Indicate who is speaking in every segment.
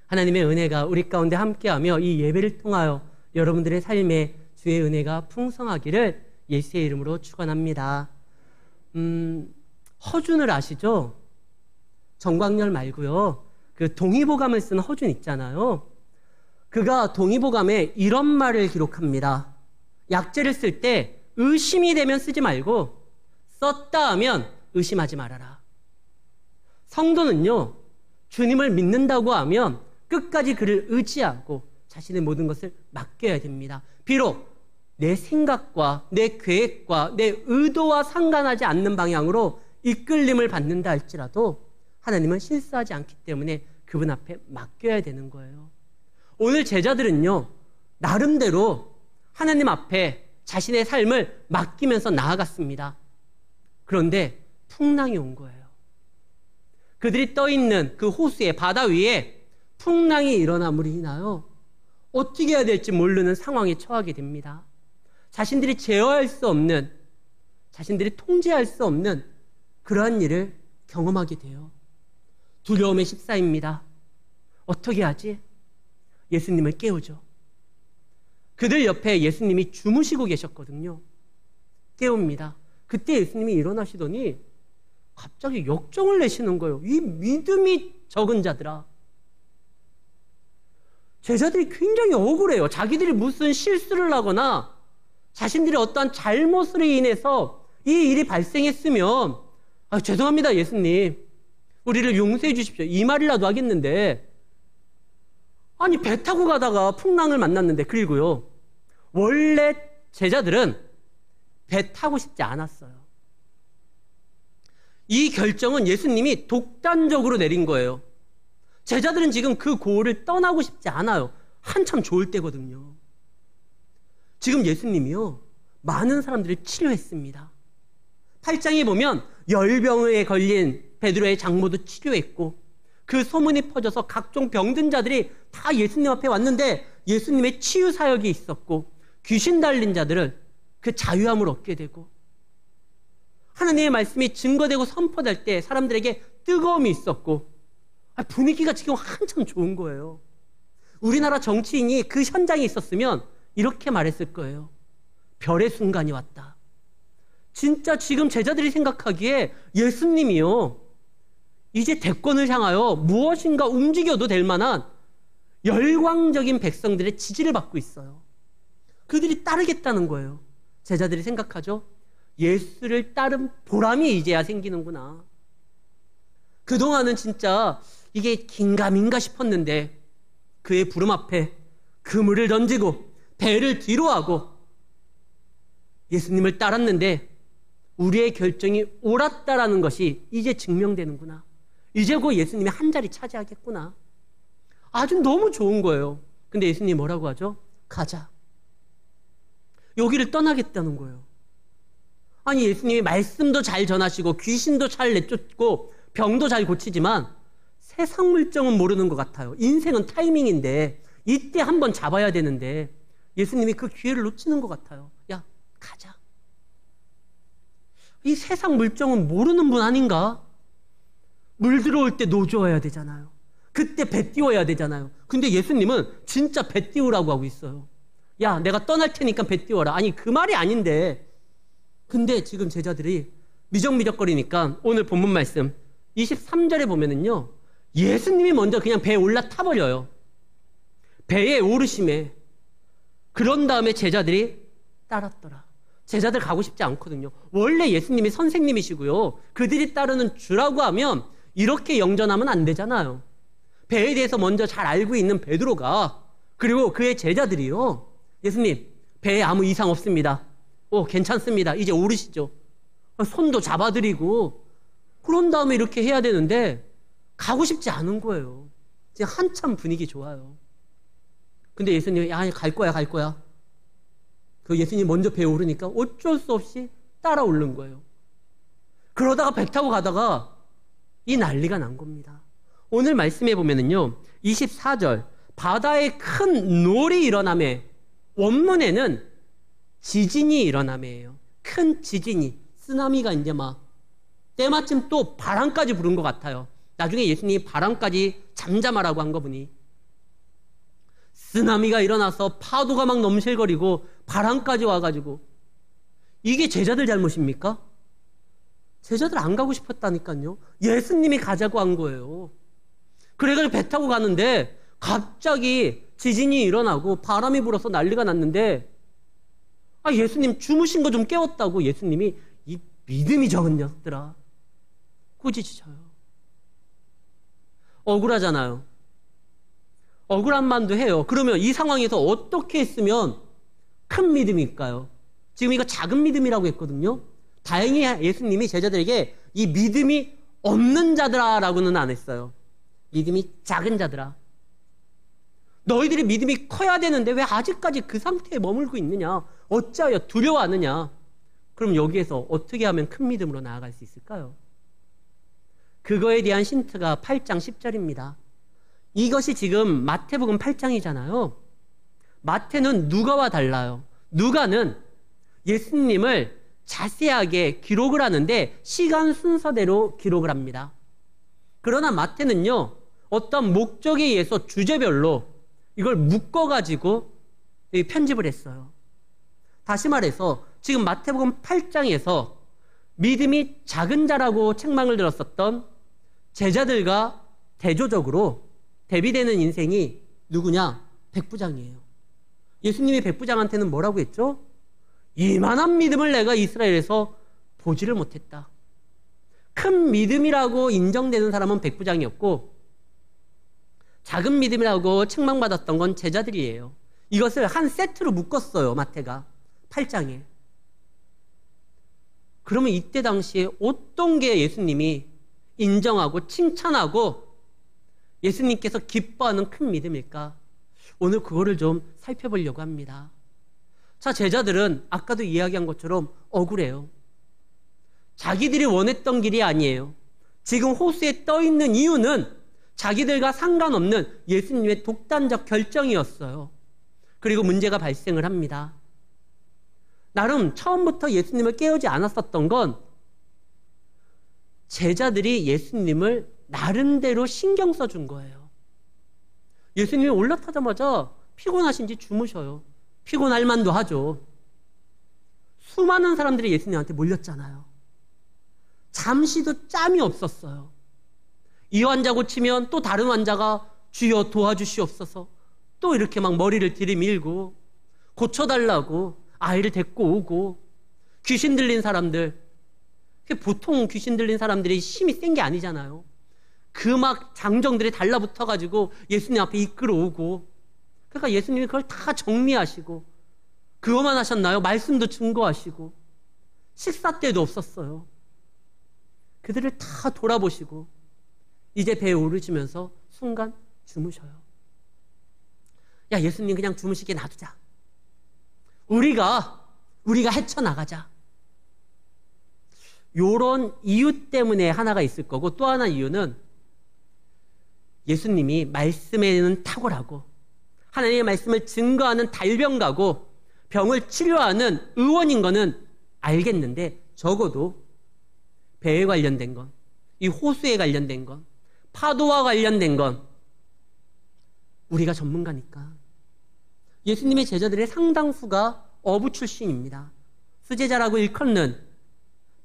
Speaker 1: 하나님의 은혜가 우리 가운데 함께하며 이 예배를 통하여 여러분들의 삶에 주의 은혜가 풍성하기를 예수의 이름으로 축원합니다. 허준을 아시죠? 정광열 말고요. 그 동의보감을 쓴 허준 있잖아요. 그가 동의보감에 이런 말을 기록합니다. 약재를 쓸 때 의심이 되면 쓰지 말고 썼다 하면 의심하지 말아라. 성도는요, 주님을 믿는다고 하면 끝까지 그를 의지하고 자신의 모든 것을 맡겨야 됩니다. 비록 내 생각과 내 계획과 내 의도와 상관하지 않는 방향으로 이끌림을 받는다 할지라도 하나님은 실수하지 않기 때문에 그분 앞에 맡겨야 되는 거예요. 오늘 제자들은요, 나름대로 하나님 앞에 자신의 삶을 맡기면서 나아갔습니다. 그런데 풍랑이 온 거예요. 그들이 떠있는 그 호수의 바다 위에 풍랑이 일어남으로 인하여 어떻게 해야 될지 모르는 상황에 처하게 됩니다. 자신들이 제어할 수 없는, 자신들이 통제할 수 없는 그러한 일을 경험하게 돼요. 두려움의 십사입니다. 어떻게 하지? 예수님을 깨우죠. 그들 옆에 예수님이 주무시고 계셨거든요. 깨웁니다. 그때 예수님이 일어나시더니 갑자기 역정을 내시는 거예요. 이 믿음이 적은 자들아. 제자들이 굉장히 억울해요. 자기들이 무슨 실수를 하거나 자신들이 어떠한 잘못으로 인해서 이 일이 발생했으면 죄송합니다 예수님, 우리를 용서해 주십시오, 이 말이라도 하겠는데, 아니 배 타고 가다가 풍랑을 만났는데, 그리고요 원래 제자들은 배 타고 싶지 않았어요. 이 결정은 예수님이 독단적으로 내린 거예요. 제자들은 지금 그 고을을 떠나고 싶지 않아요. 한참 좋을 때거든요. 지금 예수님이요, 많은 사람들을 치료했습니다. 8장에 보면 열병에 걸린 베드로의 장모도 치료했고, 그 소문이 퍼져서 각종 병든 자들이 다 예수님 앞에 왔는데 예수님의 치유 사역이 있었고, 귀신 달린 자들은 그 자유함을 얻게 되고, 하나님의 말씀이 증거되고 선포될 때 사람들에게 뜨거움이 있었고, 분위기가 지금 한참 좋은 거예요. 우리나라 정치인이 그 현장에 있었으면 이렇게 말했을 거예요. 별의 순간이 왔다. 진짜 지금 제자들이 생각하기에 예수님이요, 이제 대권을 향하여 무엇인가 움직여도 될 만한 열광적인 백성들의 지지를 받고 있어요. 그들이 따르겠다는 거예요. 제자들이 생각하죠. 예수를 따른 보람이 이제야 생기는구나. 그동안은 진짜 이게 긴가민가 싶었는데 그의 부름 앞에 그물을 던지고 배를 뒤로 하고 예수님을 따랐는데 우리의 결정이 옳았다라는 것이 이제 증명되는구나. 이제 곧 예수님이 한 자리 차지하겠구나. 아주 너무 좋은 거예요. 근데 예수님이 뭐라고 하죠? 가자. 여기를 떠나겠다는 거예요. 아니 예수님이 말씀도 잘 전하시고 귀신도 잘 내쫓고 병도 잘 고치지만 세상 물정은 모르는 것 같아요. 인생은 타이밍인데 이때 한번 잡아야 되는데 예수님이 그 기회를 놓치는 것 같아요. 야, 가자. 이 세상 물정은 모르는 분 아닌가? 물 들어올 때 노조해야 되잖아요. 그때 배 띄워야 되잖아요. 근데 예수님은 진짜 배 띄우라고 하고 있어요. 야, 내가 떠날 테니까 배 띄워라. 아니 그 말이 아닌데. 근데 지금 제자들이 미적미적거리니까 오늘 본문 말씀 23절에 보면은요, 예수님이 먼저 그냥 배에 올라타버려요. 배에 오르심에. 그런 다음에 제자들이 따랐더라. 제자들 가고 싶지 않거든요. 원래 예수님이 선생님이시고요, 그들이 따르는 주라고 하면 이렇게 영전하면 안 되잖아요. 배에 대해서 먼저 잘 알고 있는 베드로가, 그리고 그의 제자들이요, 예수님 배에 아무 이상 없습니다. 괜찮습니다. 이제 오르시죠. 손도 잡아드리고 그런 다음에 이렇게 해야 되는데 가고 싶지 않은 거예요. 지금 한참 분위기 좋아요. 근데 예수님이 갈 거야. 그 예수님이 먼저 배에 오르니까 어쩔 수 없이 따라 오른 거예요. 그러다가 배 타고 가다가 이 난리가 난 겁니다. 오늘 말씀해 보면은요, 24절 바다에 큰 놀이 일어나매, 원문에는 지진이 일어나매예요. 큰 지진이, 쓰나미가 이제 막 때마침 또 바람까지 부른 것 같아요. 나중에 예수님이 바람까지 잠잠하라고 한 거 보니 쓰나미가 일어나서 파도가 막 넘실거리고 바람까지 와가지고 이게 제자들 잘못입니까? 제자들 안 가고 싶었다니까요. 예수님이 가자고 한 거예요. 그래가지고 배 타고 가는데 갑자기 지진이 일어나고 바람이 불어서 난리가 났는데 예수님 주무신 거 좀 깨웠다고 예수님이 이 믿음이 적은 녀석들아 꾸짖으셔요. 억울하잖아요. 억울한 말도 해요. 그러면 이 상황에서 어떻게 했으면 큰 믿음일까요? 지금 이거 작은 믿음이라고 했거든요. 다행히 예수님이 제자들에게 이 믿음이 없는 자들아라고는 안 했어요. 믿음이 작은 자들아. 너희들이 믿음이 커야 되는데 왜 아직까지 그 상태에 머물고 있느냐? 어찌하여 두려워하느냐? 그럼 여기에서 어떻게 하면 큰 믿음으로 나아갈 수 있을까요? 그거에 대한 힌트가 8장 10절입니다. 이것이 지금 마태복음 8장이잖아요. 마태는 누가와 달라요. 누가는 예수님을 자세하게 기록을 하는데 시간 순서대로 기록을 합니다. 그러나 마태는요, 어떤 목적에 의해서 주제별로 이걸 묶어가지고 편집을 했어요. 다시 말해서 지금 마태복음 8장에서 믿음이 작은 자라고 책망을 들었었던 제자들과 대조적으로 대비되는 인생이 누구냐? 백부장이에요. 예수님이 백부장한테는 뭐라고 했죠? 이만한 믿음을 내가 이스라엘에서 보지를 못했다. 큰 믿음이라고 인정되는 사람은 백부장이었고 작은 믿음이라고 책망받았던 건 제자들이에요. 이것을 한 세트로 묶었어요. 마태가 8장에. 그러면 이때 당시에 어떤 게 예수님이 인정하고 칭찬하고 예수님께서 기뻐하는 큰 믿음일까? 오늘 그거를 좀 살펴보려고 합니다. 자, 제자들은 아까도 이야기한 것처럼 억울해요. 자기들이 원했던 길이 아니에요. 지금 호수에 떠 있는 이유는 자기들과 상관없는 예수님의 독단적 결정이었어요. 그리고 문제가 발생을 합니다. 나름 처음부터 예수님을 깨우지 않았었던 건 제자들이 예수님을 나름대로 신경 써준 거예요. 예수님이 올라타자마자 피곤하신지 주무셔요. 피곤할 만도 하죠. 수많은 사람들이 예수님한테 몰렸잖아요. 잠시도 짬이 없었어요. 이 환자 고치면 또 다른 환자가 주여 도와주시옵소서 또 이렇게 막 머리를 들이밀고 고쳐달라고 아이를 데리고 오고 귀신 들린 사람들, 보통 귀신 들린 사람들이 힘이 센 게 아니잖아요. 그 막 장정들이 달라붙어가지고 예수님 앞에 이끌어오고, 그러니까 예수님이 그걸 다 정리하시고, 그것만 하셨나요? 말씀도 증거하시고, 식사 때도 없었어요. 그들을 다 돌아보시고 이제 배에 오르시면서 순간 주무셔요. 야, 예수님 그냥 주무시게 놔두자. 우리가 헤쳐나가자. 요런 이유 때문에 하나가 있을 거고, 또 하나 이유는 예수님이 말씀에는 탁월하고 하나님의 말씀을 증거하는 달병가고 병을 치료하는 의원인 거는 알겠는데, 적어도 배에 관련된 건, 이 호수에 관련된 건, 파도와 관련된 건 우리가 전문가니까. 예수님의 제자들의 상당수가 어부 출신입니다. 수제자라고 일컫는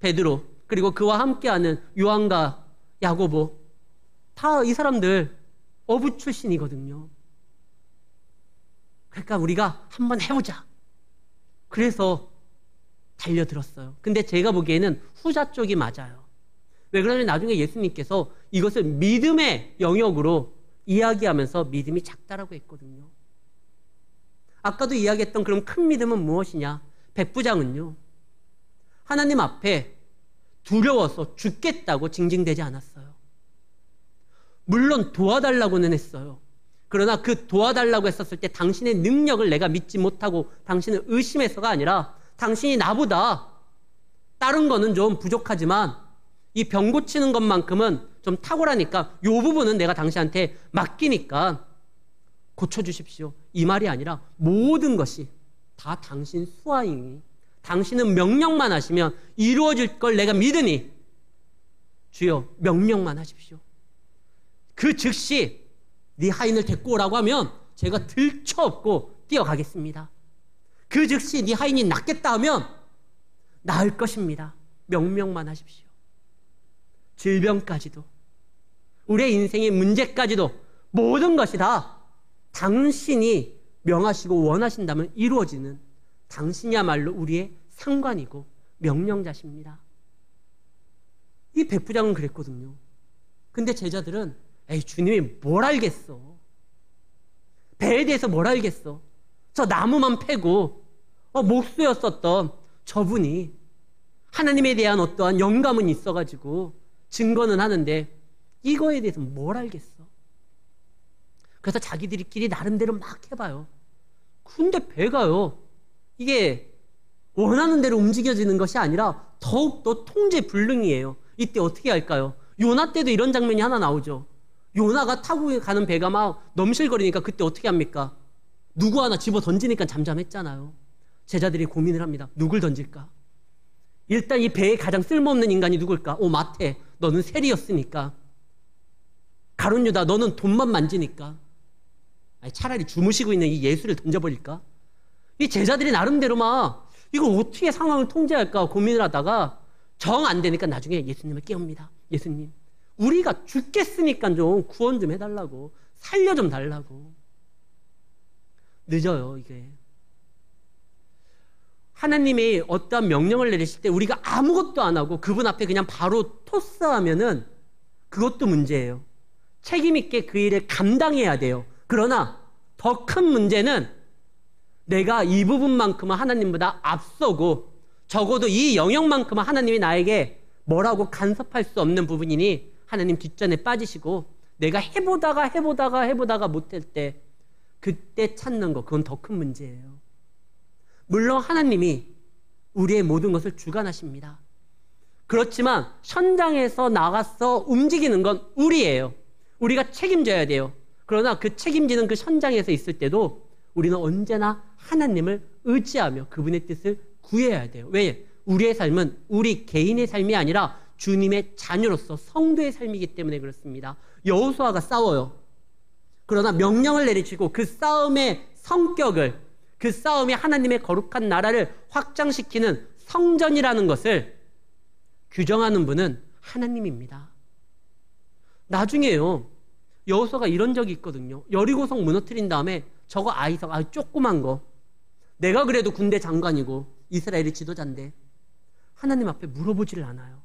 Speaker 1: 베드로, 그리고 그와 함께하는 요한과 야고보, 다 이 사람들 어부 출신이거든요. 그러니까 우리가 한번 해보자. 그래서 달려들었어요. 근데 제가 보기에는 후자 쪽이 맞아요. 왜 그러냐면 나중에 예수님께서 이것을 믿음의 영역으로 이야기하면서 믿음이 작다라고 했거든요. 아까도 이야기했던 그럼 큰 믿음은 무엇이냐? 백부장은요, 하나님 앞에 두려워서 죽겠다고 징징대지 않았어요. 물론 도와달라고는 했어요. 그러나 그 도와달라고 했었을 때 당신의 능력을 내가 믿지 못하고 당신을 의심해서가 아니라, 당신이 나보다 다른 거는 좀 부족하지만 이 병 고치는 것만큼은 좀 탁월하니까 이 부분은 내가 당신한테 맡기니까 고쳐주십시오. 이 말이 아니라 모든 것이 다 당신 수하이니 당신은 명령만 하시면 이루어질 걸 내가 믿으니 주여 명령만 하십시오. 그 즉시 네 하인을 데리고 오라고 하면 제가 들쳐업고 뛰어가겠습니다. 그 즉시 네 하인이 낫겠다 하면 나을 것입니다. 명령만 하십시오. 질병까지도, 우리의 인생의 문제까지도 모든 것이 다 당신이 명하시고 원하신다면 이루어지는 당신이야말로 우리의 상관이고 명령자십니다. 이 백부장은 그랬거든요. 근데 제자들은 에이, 주님이 뭘 알겠어. 배에 대해서 뭘 알겠어. 저 나무만 패고 목수였었던 저분이 하나님에 대한 어떠한 영감은 있어가지고 증거는 하는데 이거에 대해서 뭘 알겠어. 그래서 자기들끼리 나름대로 막 해봐요. 근데 배가요, 이게 원하는 대로 움직여지는 것이 아니라 더욱더 통제불능이에요. 이때 어떻게 할까요? 요나 때도 이런 장면이 하나 나오죠. 요나가 타고 가는 배가 막 넘실거리니까 그때 어떻게 합니까? 누구 하나 집어 던지니까 잠잠했잖아요. 제자들이 고민을 합니다. 누굴 던질까? 일단 이 배에 가장 쓸모없는 인간이 누굴까? 마태, 너는 세리였으니까. 가룟 유다, 너는 돈만 만지니까. 아니, 차라리 주무시고 있는 이 예수를 던져버릴까? 이 제자들이 나름대로 막 이걸 어떻게 상황을 통제할까 고민을 하다가 정 안 되니까 나중에 예수님을 깨웁니다. 예수님, 우리가 죽겠으니까 좀 구원 좀 해달라고, 살려 좀 달라고. 늦어요, 이게. 하나님이 어떠한 명령을 내리실 때 우리가 아무것도 안 하고 그분 앞에 그냥 바로 토스하면은 그것도 문제예요. 책임 있게 그 일을 감당해야 돼요. 그러나 더 큰 문제는 내가 이 부분만큼은 하나님보다 앞서고 적어도 이 영역만큼은 하나님이 나에게 뭐라고 간섭할 수 없는 부분이니 하나님 뒷전에 빠지시고 내가 해보다가 못할 때 그때 찾는 거, 그건 더 큰 문제예요. 물론 하나님이 우리의 모든 것을 주관하십니다. 그렇지만 현장에서 나가서 움직이는 건 우리예요. 우리가 책임져야 돼요. 그러나 그 책임지는 그 현장에서 있을 때도 우리는 언제나 하나님을 의지하며 그분의 뜻을 구해야 돼요. 왜? 우리의 삶은 우리 개인의 삶이 아니라 주님의 자녀로서 성도의 삶이기 때문에 그렇습니다. 여호수아가 싸워요. 그러나 명령을 내리시고 그 싸움의 성격을, 그 싸움이 하나님의 거룩한 나라를 확장시키는 성전이라는 것을 규정하는 분은 하나님입니다. 나중에요, 여호수아가 이런 적이 있거든요. 여리고성 무너뜨린 다음에 저거 아이석, 조그만 거, 내가 그래도 군대 장관이고 이스라엘의 지도자인데 하나님 앞에 물어보지를 않아요.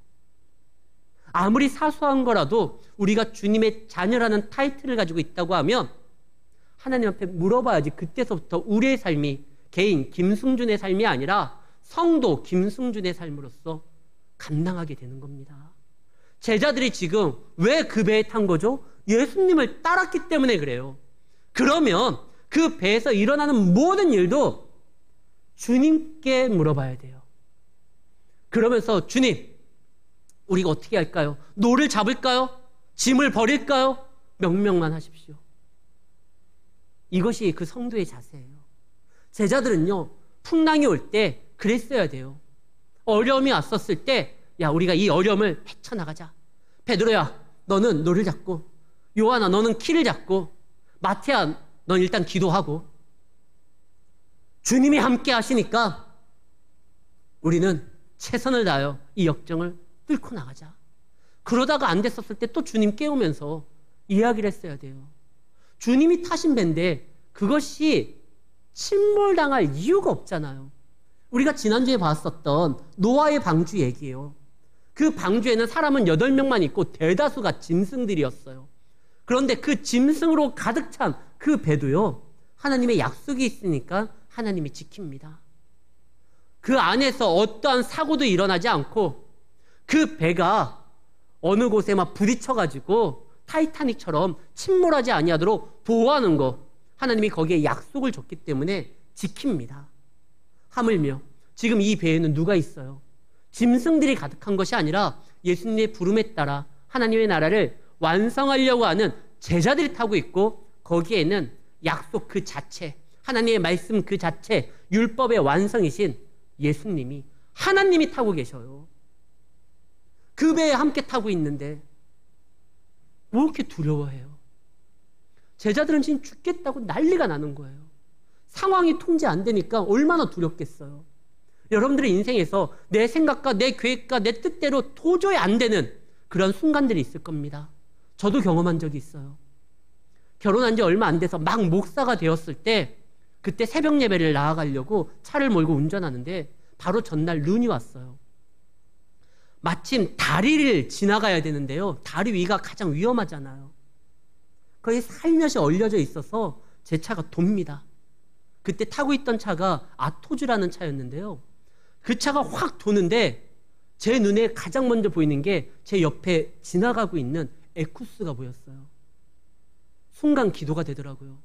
Speaker 1: 아무리 사소한 거라도 우리가 주님의 자녀라는 타이틀을 가지고 있다고 하면 하나님 앞에 물어봐야지. 그때서부터 우리의 삶이 개인 김승준의 삶이 아니라 성도 김승준의 삶으로서 감당하게 되는 겁니다. 제자들이 지금 왜 그 배에 탄 거죠? 예수님을 따랐기 때문에 그래요. 그러면 그 배에서 일어나는 모든 일도 주님께 물어봐야 돼요. 그러면서 주님, 우리가 어떻게 할까요? 노를 잡을까요? 짐을 버릴까요? 명령만 하십시오. 이것이 그 성도의 자세예요. 제자들은요, 풍랑이 올 때 그랬어야 돼요. 어려움이 왔었을 때, 야, 우리가 이 어려움을 헤쳐나가자. 베드로야, 너는 노를 잡고, 요한아, 너는 키를 잡고, 마태야, 넌 일단 기도하고, 주님이 함께 하시니까 우리는 최선을 다하여 이 역정을 뚫고 나가자. 그러다가 안 됐었을 때 또 주님 깨우면서 이야기를 했어야 돼요. 주님이 타신 배인데 그것이 침몰당할 이유가 없잖아요. 우리가 지난주에 봤었던 노아의 방주 얘기예요. 그 방주에는 사람은 8명만 있고 대다수가 짐승들이었어요. 그런데 그 짐승으로 가득 찬 그 배도요, 하나님의 약속이 있으니까 하나님이 지킵니다. 그 안에서 어떠한 사고도 일어나지 않고 그 배가 어느 곳에 막 부딪혀가지고 타이타닉처럼 침몰하지 아니하도록 보호하는 거, 하나님이 거기에 약속을 줬기 때문에 지킵니다. 하물며 지금 이 배에는 누가 있어요? 짐승들이 가득한 것이 아니라 예수님의 부름에 따라 하나님의 나라를 완성하려고 하는 제자들이 타고 있고, 거기에는 약속 그 자체, 하나님의 말씀 그 자체, 율법의 완성이신 예수님이, 하나님이 타고 계셔요. 그 배에 함께 타고 있는데 뭐 이렇게 두려워해요? 제자들은 지금 죽겠다고 난리가 나는 거예요. 상황이 통제 안 되니까 얼마나 두렵겠어요. 여러분들의 인생에서 내 생각과 내 계획과 내 뜻대로 도저히 안 되는 그런 순간들이 있을 겁니다. 저도 경험한 적이 있어요. 결혼한 지 얼마 안 돼서 막 목사가 되었을 때 그때 새벽 예배를 나아가려고 차를 몰고 운전하는데 바로 전날 눈이 왔어요. 마침 다리를 지나가야 되는데요. 다리 위가 가장 위험하잖아요. 거의 살며시 얼려져 있어서 제 차가 돕니다. 그때 타고 있던 차가 아토즈라는 차였는데요. 그 차가 확 도는데 제 눈에 가장 먼저 보이는 게 제 옆에 지나가고 있는 에쿠스가 보였어요. 순간 기도가 되더라고요.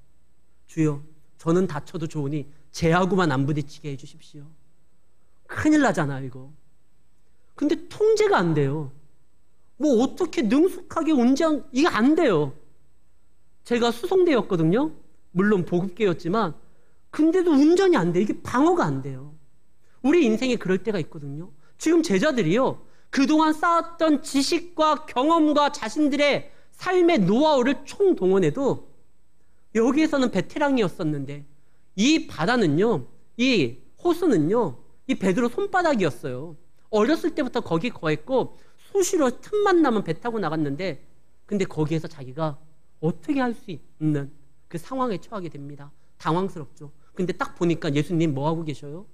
Speaker 1: 주여, 저는 다쳐도 좋으니 쟤하고만 안 부딪히게 해주십시오. 큰일 나잖아요, 이거. 근데 통제가 안 돼요. 뭐 어떻게 능숙하게 이게 안 돼요. 제가 수송대였거든요. 물론 보급계였지만 근데도 운전이 안 돼. 이게 방어가 안 돼요. 우리 인생에 그럴 때가 있거든요. 지금 제자들이요, 그동안 쌓았던 지식과 경험과 자신들의 삶의 노하우를 총동원해도 여기에서는 베테랑이었었는데 이 바다는요, 이 호수는요, 이 베드로 손바닥이었어요. 어렸을 때부터 거기 거했고 수시로 틈만 나면 배 타고 나갔는데 근데 거기에서 자기가 어떻게 할 수 있는 그 상황에 처하게 됩니다. 당황스럽죠. 근데 딱 보니까 예수님 뭐 하고 계셔요?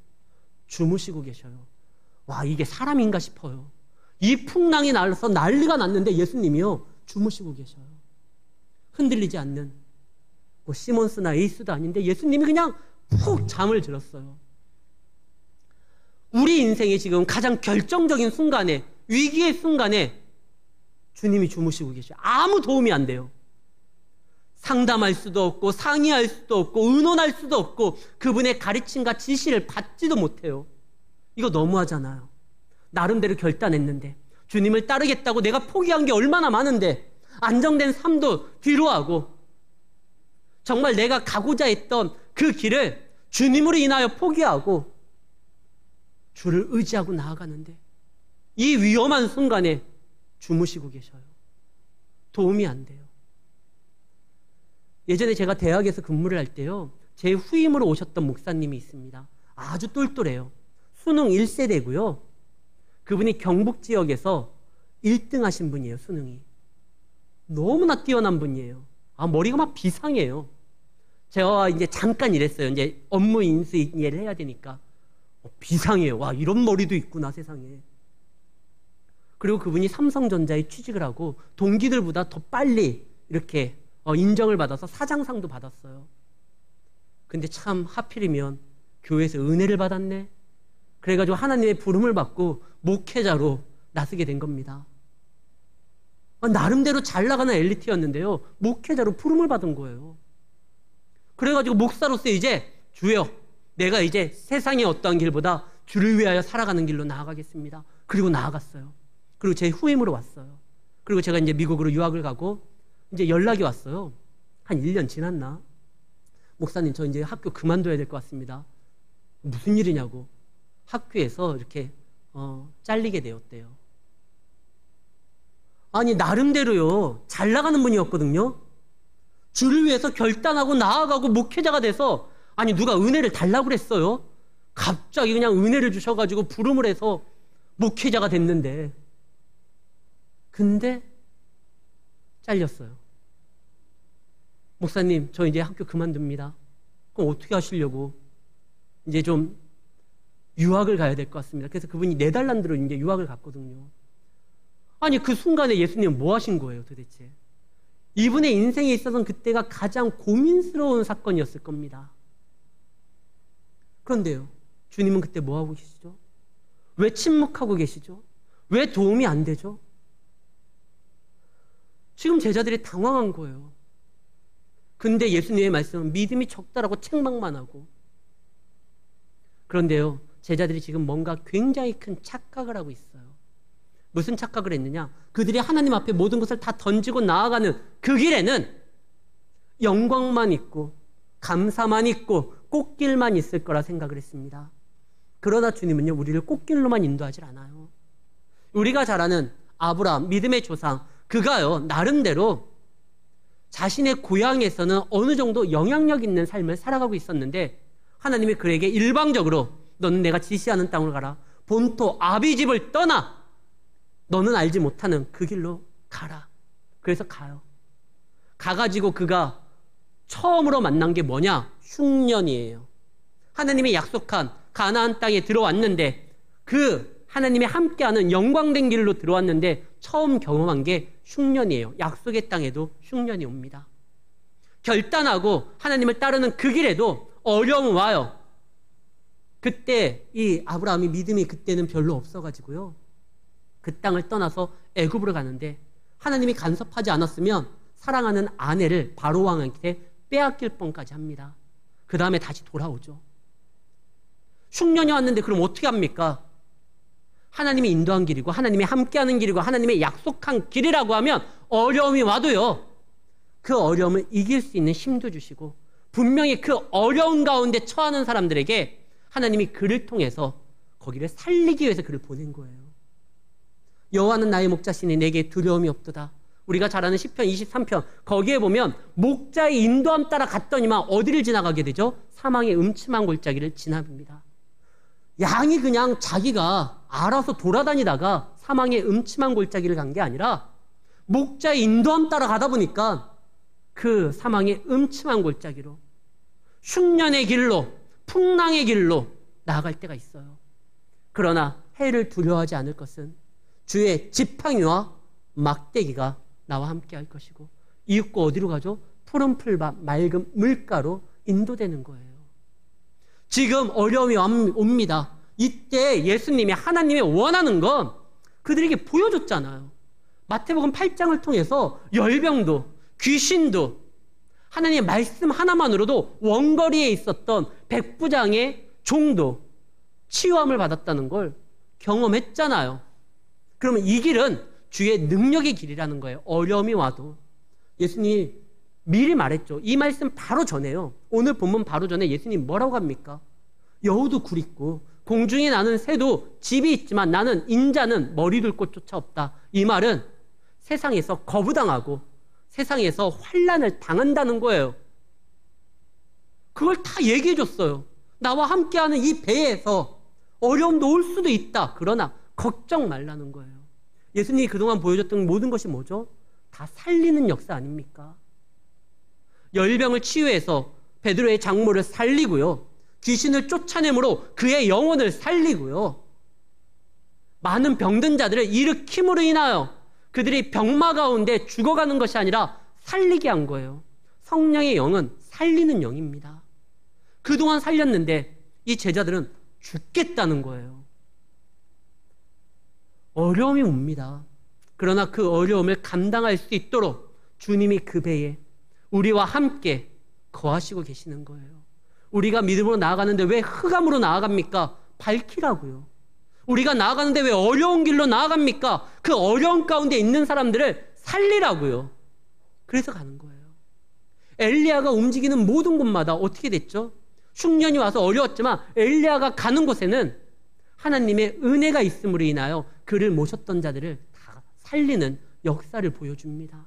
Speaker 1: 주무시고 계셔요. 와, 이게 사람인가 싶어요. 이 풍랑이 날아서 난리가 났는데 예수님이요, 주무시고 계셔요. 흔들리지 않는 뭐 시몬스나 에이스도 아닌데 예수님이 그냥 푹 잠을 들었어요. 우리 인생에 지금 가장 결정적인 순간에, 위기의 순간에 주님이 주무시고 계셔요. 아무 도움이 안 돼요. 상담할 수도 없고 상의할 수도 없고 의논할 수도 없고 그분의 가르침과 지시를 받지도 못해요. 이거 너무하잖아요. 나름대로 결단했는데, 주님을 따르겠다고 내가 포기한 게 얼마나 많은데, 안정된 삶도 뒤로 하고 정말 내가 가고자 했던 그 길을 주님으로 인하여 포기하고 주를 의지하고 나아가는데 이 위험한 순간에 주무시고 계셔요. 도움이 안 돼요. 예전에 제가 대학에서 근무를 할 때요, 제 후임으로 오셨던 목사님이 있습니다. 아주 똘똘해요. 수능 1세대고요. 그분이 경북 지역에서 1등 하신 분이에요. 수능이. 너무나 뛰어난 분이에요. 머리가 막 비상해요. 제가 이제 잠깐 일했어요. 이제 업무 인수 이해를 해야 되니까. 비상해요. 와, 이런 머리도 있구나, 세상에. 그리고 그분이 삼성전자에 취직을 하고 동기들보다 더 빨리 이렇게 인정을 받아서 사장상도 받았어요. 근데 참 하필이면 교회에서 은혜를 받았네. 그래가지고 하나님의 부름을 받고 목회자로 나서게 된 겁니다. 나름대로 잘 나가는 엘리트였는데요, 목회자로 부름을 받은 거예요. 그래가지고 목사로서 이제 주여, 내가 이제 세상의 어떠한 길보다 주를 위하여 살아가는 길로 나아가겠습니다. 그리고 나아갔어요. 그리고 제 후임으로 왔어요. 그리고 제가 이제 미국으로 유학을 가고 이제 연락이 왔어요. 한 1년 지났나? 목사님, 저 이제 학교 그만둬야 될 것 같습니다. 무슨 일이냐고. 학교에서 이렇게 잘리게 되었대요. 아니, 나름대로요, 잘 나가는 분이었거든요. 주를 위해서 결단하고 나아가고 목회자가 돼서, 아니, 누가 은혜를 달라고 그랬어요? 갑자기 그냥 은혜를 주셔가지고 부름을 해서 목회자가 됐는데, 근데 잘렸어요. 목사님, 저 이제 학교 그만둡니다. 그럼 어떻게 하시려고? 이제 좀 유학을 가야 될 것 같습니다. 그래서 그분이 네덜란드로 이제 유학을 갔거든요. 아니, 그 순간에 예수님은 뭐 하신 거예요, 도대체? 이분의 인생에 있어서는 그때가 가장 고민스러운 사건이었을 겁니다. 그런데요, 주님은 그때 뭐 하고 계시죠? 왜 침묵하고 계시죠? 왜 도움이 안 되죠? 지금 제자들이 당황한 거예요. 근데 예수님의 말씀은 믿음이 적다라고 책망만 하고. 그런데요, 제자들이 지금 뭔가 굉장히 큰 착각을 하고 있어요. 무슨 착각을 했느냐? 그들이 하나님 앞에 모든 것을 다 던지고 나아가는 그 길에는 영광만 있고 감사만 있고 꽃길만 있을 거라 생각을 했습니다. 그러나 주님은요, 우리를 꽃길로만 인도하질 않아요. 우리가 잘 아는 아브라함, 믿음의 조상, 그가요, 나름대로 자신의 고향에서는 어느 정도 영향력 있는 삶을 살아가고 있었는데 하나님이 그에게 일방적으로 너는 내가 지시하는 땅으로 가라. 본토 아비집을 떠나. 너는 알지 못하는 그 길로 가라. 그래서 가요. 가가지고 그가 처음으로 만난 게 뭐냐? 흉년이에요. 하나님이 약속한 가나안 땅에 들어왔는데 그 하나님이 함께하는 영광된 길로 들어왔는데 처음 경험한 게 흉년이에요. 약속의 땅에도 흉년이 옵니다. 결단하고 하나님을 따르는 그 길에도 어려움이 와요. 그때 이 아브라함이 믿음이 그때는 별로 없어가지고요. 그 땅을 떠나서 애굽으로 가는데 하나님이 간섭하지 않았으면 사랑하는 아내를 바로 왕한테 빼앗길 뻔까지 합니다. 그 다음에 다시 돌아오죠. 흉년이 왔는데 그럼 어떻게 합니까? 하나님이 인도한 길이고 하나님이 함께하는 길이고 하나님의 약속한 길이라고 하면 어려움이 와도요. 그 어려움을 이길 수 있는 힘도 주시고 분명히 그 어려운 가운데 처하는 사람들에게 하나님이 그를 통해서 거기를 살리기 위해서 그를 보낸 거예요. 여호와는 나의 목자시니 내게 두려움이 없도다. 우리가 잘 아는 시편 23편 거기에 보면 목자의 인도함 따라 갔더니만 어디를 지나가게 되죠? 사망의 음침한 골짜기를 지나갑니다. 양이 그냥 자기가 알아서 돌아다니다가 사망의 음침한 골짜기를 간 게 아니라 목자의 인도함 따라 가다 보니까 그 사망의 음침한 골짜기로 흉년의 길로 풍랑의 길로 나아갈 때가 있어요. 그러나 해를 두려워하지 않을 것은 주의 지팡이와 막대기가 나와 함께 할 것이고 이윽고 어디로 가죠? 푸른 풀밭 맑은 물가로 인도되는 거예요. 지금 어려움이 옵니다. 이때 예수님이 하나님이 원하는 건 그들에게 보여줬잖아요. 마태복음 8장을 통해서 열병도 귀신도 하나님의 말씀 하나만으로도 원거리에 있었던 백부장의 종도 치유함을 받았다는 걸 경험했잖아요. 그러면 이 길은 주의 능력의 길이라는 거예요. 어려움이 와도. 예수님이 미리 말했죠. 이 말씀 바로 전에요. 오늘 본문 바로 전에 예수님 뭐라고 합니까? 여우도 굴 있고 공중에 나는 새도 집이 있지만 나는 인자는 머리 둘 곳조차 없다. 이 말은 세상에서 거부당하고 세상에서 환난을 당한다는 거예요. 그걸 다 얘기해 줬어요. 나와 함께하는 이 배에서 어려움도 올 수도 있다. 그러나 걱정 말라는 거예요. 예수님이 그동안 보여줬던 모든 것이 뭐죠? 다 살리는 역사 아닙니까? 열병을 치유해서 베드로의 장모를 살리고요. 귀신을 쫓아내므로 그의 영혼을 살리고요. 많은 병든 자들을 일으킴으로 인하여 그들이 병마 가운데 죽어가는 것이 아니라 살리게 한 거예요. 성령의 영은 살리는 영입니다. 그동안 살렸는데 이 제자들은 죽겠다는 거예요. 어려움이 옵니다. 그러나 그 어려움을 감당할 수 있도록 주님이 그 배에 우리와 함께 거하시고 계시는 거예요. 우리가 믿음으로 나아가는데 왜 흑암으로 나아갑니까? 밝히라고요. 우리가 나아가는데 왜 어려운 길로 나아갑니까? 그 어려운 가운데 있는 사람들을 살리라고요. 그래서 가는 거예요. 엘리야가 움직이는 모든 곳마다 어떻게 됐죠? 흉년이 와서 어려웠지만 엘리야가 가는 곳에는 하나님의 은혜가 있음으로 인하여 그를 모셨던 자들을 다 살리는 역사를 보여줍니다.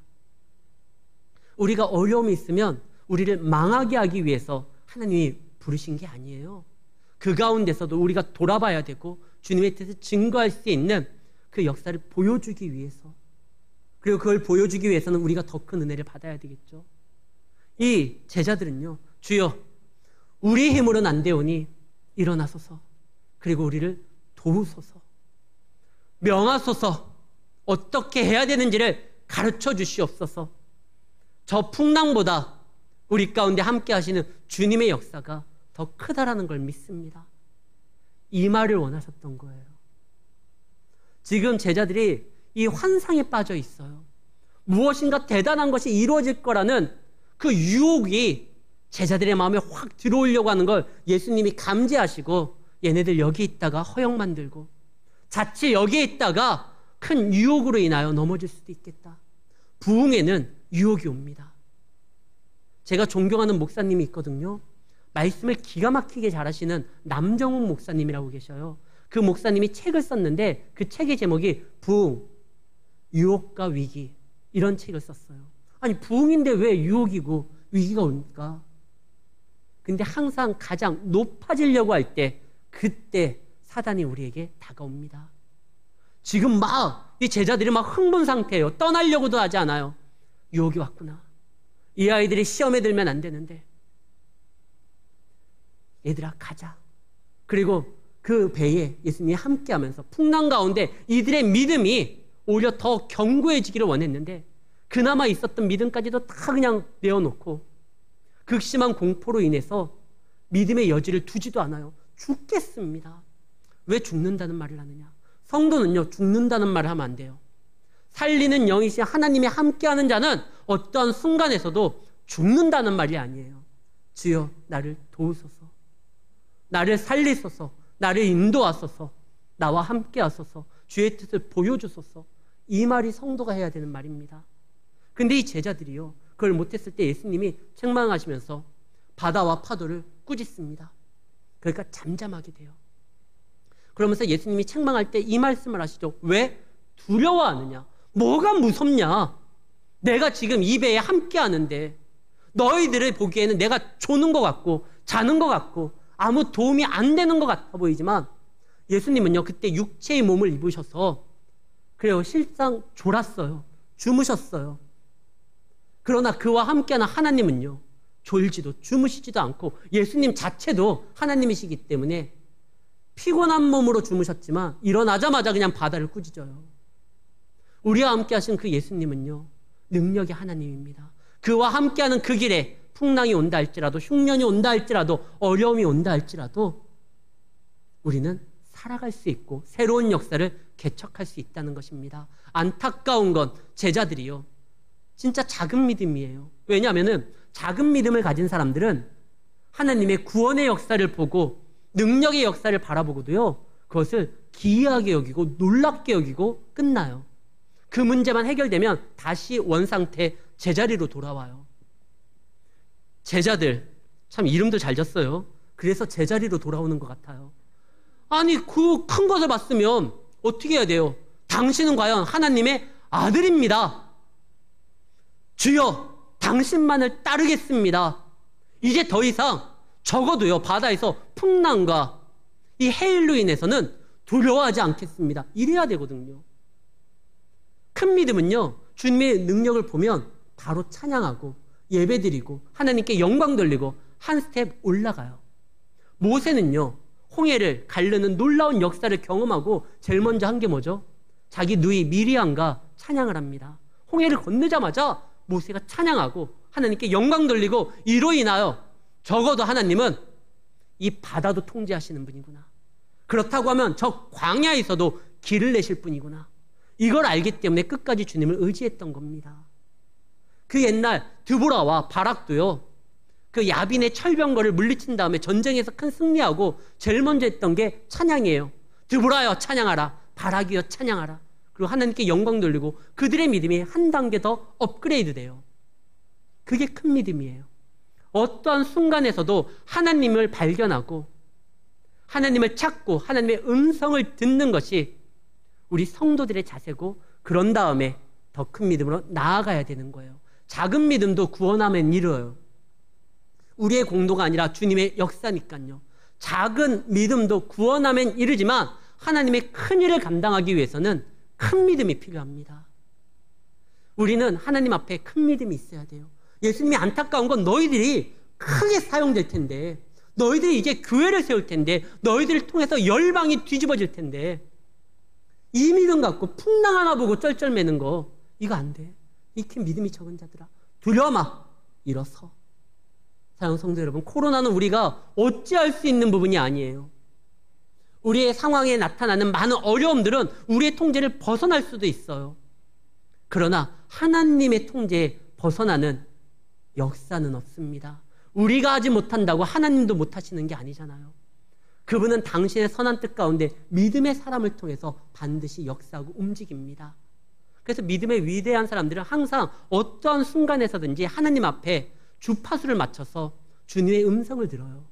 Speaker 1: 우리가 어려움이 있으면 우리를 망하게 하기 위해서 하나님이 부르신 게 아니에요. 그 가운데서도 우리가 돌아봐야 되고 주님의 뜻을 증거할 수 있는 그 역사를 보여주기 위해서, 그리고 그걸 보여주기 위해서는 우리가 더 큰 은혜를 받아야 되겠죠. 이 제자들은요, 주여 우리 힘으로는 안 되오니 일어나소서, 그리고 우리를 도우소서, 명하소서, 어떻게 해야 되는지를 가르쳐 주시옵소서. 저 풍랑보다 우리 가운데 함께 하시는 주님의 역사가 더 크다라는 걸 믿습니다. 이 말을 원하셨던 거예요. 지금 제자들이 이 환상에 빠져 있어요. 무엇인가 대단한 것이 이루어질 거라는 그 유혹이 제자들의 마음에 확 들어오려고 하는 걸 예수님이 감지하시고 얘네들 여기 있다가 허영 만들고 자칫 여기에 있다가 큰 유혹으로 인하여 넘어질 수도 있겠다. 부흥에는 유혹이 옵니다. 제가 존경하는 목사님이 있거든요. 말씀을 기가 막히게 잘하시는 남정훈 목사님이라고 계셔요. 그 목사님이 책을 썼는데 그 책의 제목이 부흥, 유혹과 위기, 이런 책을 썼어요. 아니 부흥인데 왜 유혹이고 위기가 옵니까? 근데 항상 가장 높아지려고 할 때 그때 사단이 우리에게 다가옵니다. 지금 막 이 제자들이 막 흥분 상태예요. 떠나려고도 하지 않아요. 유혹이 왔구나. 이 아이들이 시험에 들면 안 되는데 얘들아 가자. 그리고 그 배에 예수님이 함께하면서 풍랑 가운데 이들의 믿음이 오히려 더 견고해지기를 원했는데 그나마 있었던 믿음까지도 다 그냥 내어놓고 극심한 공포로 인해서 믿음의 여지를 두지도 않아요. 죽겠습니다. 왜 죽는다는 말을 하느냐? 성도는요, 죽는다는 말을 하면 안 돼요. 살리는 영이신 하나님이 함께하는 자는 어떠한 순간에서도 죽는다는 말이 아니에요. 주여 나를 도우소서, 나를 살리소서, 나를 인도하소서, 나와 함께하소서, 주의 뜻을 보여주소서. 이 말이 성도가 해야 되는 말입니다. 근데 이 제자들이요, 그걸 못했을 때 예수님이 책망하시면서 바다와 파도를 꾸짖습니다. 그러니까 잠잠하게 돼요. 그러면서 예수님이 책망할 때 이 말씀을 하시죠. 왜 두려워하느냐? 뭐가 무섭냐? 내가 지금 이 배에 함께 하는데 너희들을 보기에는 내가 조는 것 같고 자는 것 같고 아무 도움이 안 되는 것 같아 보이지만 예수님은요, 그때 육체의 몸을 입으셔서 그래요, 실상 졸았어요. 주무셨어요. 그러나 그와 함께하는 하나님은요, 졸지도 주무시지도 않고 예수님 자체도 하나님이시기 때문에 피곤한 몸으로 주무셨지만 일어나자마자 그냥 바다를 꾸짖어요. 우리와 함께 하신 그 예수님은요, 능력의 하나님입니다. 그와 함께하는 그 길에 풍랑이 온다 할지라도 흉년이 온다 할지라도 어려움이 온다 할지라도 우리는 살아갈 수 있고 새로운 역사를 개척할 수 있다는 것입니다. 안타까운 건 제자들이요, 진짜 작은 믿음이에요. 왜냐하면 작은 믿음을 가진 사람들은 하나님의 구원의 역사를 보고 능력의 역사를 바라보고도요, 그것을 기이하게 여기고 놀랍게 여기고 끝나요. 그 문제만 해결되면 다시 원상태 제자리로 돌아와요. 제자들 참 이름도 잘 졌어요. 그래서 제자리로 돌아오는 것 같아요. 아니 그 큰 것을 봤으면 어떻게 해야 돼요? 당신은 과연 하나님의 아들입니다. 주여 당신만을 따르겠습니다. 이제 더 이상 적어도요 바다에서 풍랑과 이 해일로 인해서는 두려워하지 않겠습니다. 이래야 되거든요. 큰 믿음은요, 주님의 능력을 보면 바로 찬양하고 예배드리고 하나님께 영광 돌리고 한 스텝 올라가요. 모세는요, 홍해를 가르는 놀라운 역사를 경험하고 제일 먼저 한 게 뭐죠? 자기 누이 미리암과 찬양을 합니다. 홍해를 건너자마자 모세가 찬양하고 하나님께 영광 돌리고 이로 인하여 적어도 하나님은 이 바다도 통제하시는 분이구나. 그렇다고 하면 저 광야에서도 길을 내실 분이구나. 이걸 알기 때문에 끝까지 주님을 의지했던 겁니다. 그 옛날 드보라와 바락도요, 그 야빈의 철병거를 물리친 다음에 전쟁에서 큰 승리하고 제일 먼저 했던 게 찬양이에요. 드보라여 찬양하라, 바락이여 찬양하라. 그리고 하나님께 영광 돌리고 그들의 믿음이 한 단계 더 업그레이드 돼요. 그게 큰 믿음이에요. 어떠한 순간에서도 하나님을 발견하고 하나님을 찾고 하나님의 음성을 듣는 것이 우리 성도들의 자세고, 그런 다음에 더 큰 믿음으로 나아가야 되는 거예요. 작은 믿음도 구원하면 이뤄요. 우리의 공로가 아니라 주님의 역사니까요. 작은 믿음도 구원하면 이르지만 하나님의 큰 일을 감당하기 위해서는 큰 믿음이 필요합니다. 우리는 하나님 앞에 큰 믿음이 있어야 돼요. 예수님이 안타까운 건 너희들이 크게 사용될 텐데, 너희들이 이제 교회를 세울 텐데, 너희들을 통해서 열방이 뒤집어질 텐데, 이 믿음 갖고 풍랑 하나 보고 쩔쩔매는 거, 이거 안 돼. 이렇게 믿음이 적은 자들아, 두려워 마, 일어서. 사랑하는 성도 여러분, 코로나는 우리가 어찌할 수 있는 부분이 아니에요. 우리의 상황에 나타나는 많은 어려움들은 우리의 통제를 벗어날 수도 있어요. 그러나 하나님의 통제에 벗어나는 역사는 없습니다. 우리가 하지 못한다고 하나님도 못하시는 게 아니잖아요. 그분은 당신의 선한 뜻 가운데 믿음의 사람을 통해서 반드시 역사하고 움직입니다. 그래서 믿음의 위대한 사람들은 항상 어떠한 순간에서든지 하나님 앞에 주파수를 맞춰서 주님의 음성을 들어요.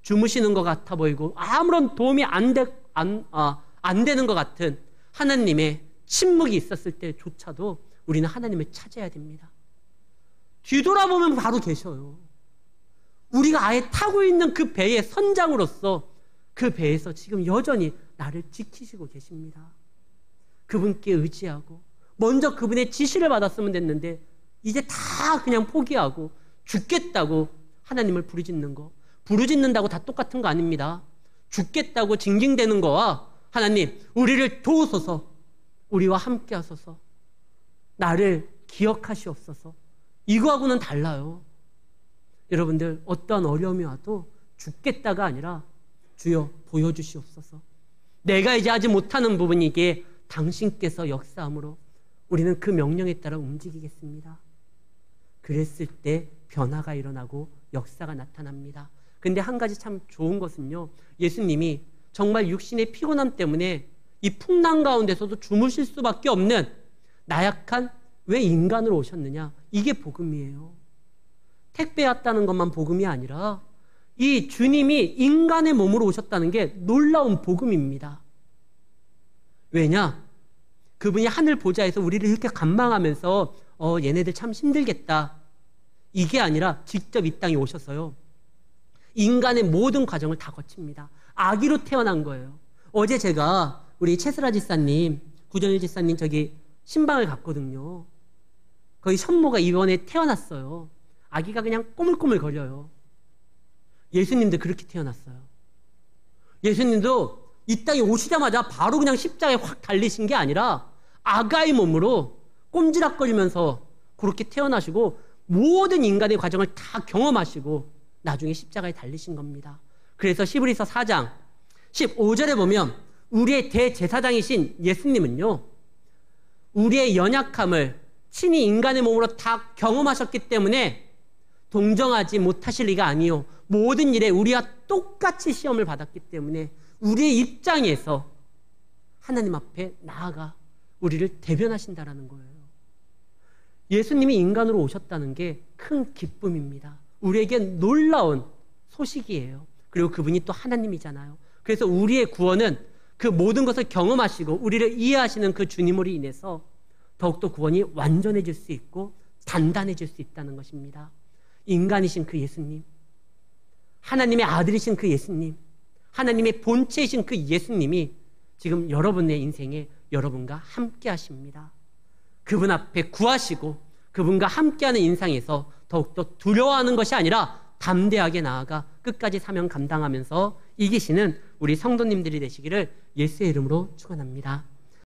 Speaker 1: 주무시는 것 같아 보이고 아무런 도움이 안 되는 것 같은 하나님의 침묵이 있었을 때조차도 우리는 하나님을 찾아야 됩니다. 뒤돌아보면 바로 계셔요. 우리가 아예 타고 있는 그 배의 선장으로서 그 배에서 지금 여전히 나를 지키시고 계십니다. 그분께 의지하고 먼저 그분의 지시를 받았으면 됐는데 이제 다 그냥 포기하고 죽겠다고 하나님을 부르짖는 거, 부르짖는다고 다 똑같은 거 아닙니다. 죽겠다고 징징대는 거와 하나님 우리를 도우소서, 우리와 함께 하소서, 나를 기억하시옵소서, 이거하고는 달라요. 여러분들 어떤 어려움이 와도 죽겠다가 아니라 주여 보여주시옵소서, 내가 이제 하지 못하는 부분이기에 당신께서 역사함으로 우리는 그 명령에 따라 움직이겠습니다. 그랬을 때 변화가 일어나고 역사가 나타납니다. 근데 한 가지 참 좋은 것은요, 예수님이 정말 육신의 피곤함 때문에 이 풍랑 가운데서도 주무실 수밖에 없는 나약한 왜 인간으로 오셨느냐, 이게 복음이에요. 택배 왔다는 것만 복음이 아니라 이 주님이 인간의 몸으로 오셨다는 게 놀라운 복음입니다. 왜냐? 그분이 하늘 보좌에서 우리를 이렇게 감망하면서 얘네들 참 힘들겠다, 이게 아니라 직접 이 땅에 오셔서요, 인간의 모든 과정을 다 거칩니다. 아기로 태어난 거예요. 어제 제가 우리 최슬아 지사님, 구전일 지사님 저기 신방을 갔거든요. 거기 현모가 이번에 태어났어요. 아기가 그냥 꼬물꼬물 거려요. 예수님도 그렇게 태어났어요. 예수님도 이 땅에 오시자마자 바로 그냥 십자가에 확 달리신 게 아니라 아가의 몸으로 꼼지락거리면서 그렇게 태어나시고 모든 인간의 과정을 다 경험하시고 나중에 십자가에 달리신 겁니다. 그래서 히브리서 4장 15절에 보면 우리의 대제사장이신 예수님은요, 우리의 연약함을 친히 인간의 몸으로 다 경험하셨기 때문에 동정하지 못하실 리가 아니요, 모든 일에 우리와 똑같이 시험을 받았기 때문에 우리의 입장에서 하나님 앞에 나아가 우리를 대변하신다라는 거예요. 예수님이 인간으로 오셨다는 게 큰 기쁨입니다. 우리에겐 놀라운 소식이에요. 그리고 그분이 또 하나님이잖아요. 그래서 우리의 구원은 그 모든 것을 경험하시고 우리를 이해하시는 그 주님으로 인해서 더욱더 구원이 완전해질 수 있고 단단해질 수 있다는 것입니다. 인간이신 그 예수님, 하나님의 아들이신 그 예수님, 하나님의 본체이신 그 예수님이 지금 여러분의 인생에 여러분과 함께 하십니다. 그분 앞에 구하시고 그분과 함께하는 인상에서 더욱더 두려워하는 것이 아니라 담대하게 나아가 끝까지 사명 감당하면서 이기시는 우리 성도님들이 되시기를 예수의 이름으로 축원합니다.